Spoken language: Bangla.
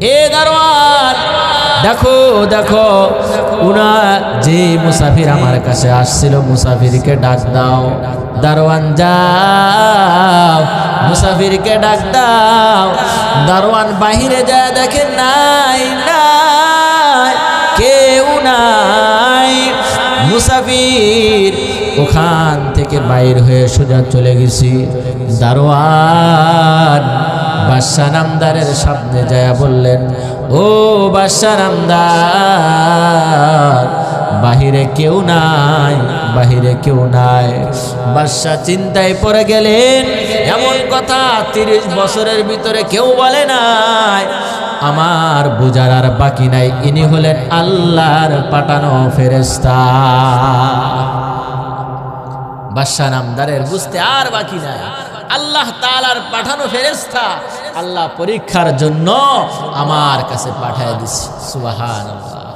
এ দারোয়ান, দেখো দেখো, উনা যে মুসাফির আমার কাছে আসছিল, মুসাফিরকে ডাক দাও। দারোয়ান যাও, মুসাফিরকে ডাক দাও। দারোয়ান বাহিরে যায়, দেখে নাই নাই, কেউ নাই। মুসাফির ওখান থেকে বাইর হয়ে সোজা চলে গেছি। দারোয়ান বাদশা নামদারের সামনে যায় বললেন, ও বাদশা নামদার, বাহিরে কেউ নাই, বাহিরে কেউ নাই। বাদশা চিন্তায় পড়ে গেলেন, এমন কথা 30 বছরের ভিতরে কেউ বলে নাই। আমার বুঝার আর বাকি নাই, ইনি হলেন আল্লাহর পাঠানো ফেরেশতা। বাদশা নামদারের বুঝতে আর বাকি নাই, আল্লাহ তাআলার পাঠানো ফেরেশতা আল্লাহ পরীক্ষার জন্য আমার কাছে পাঠিয়ে দিয়েছে। সুবহানাল্লাহ।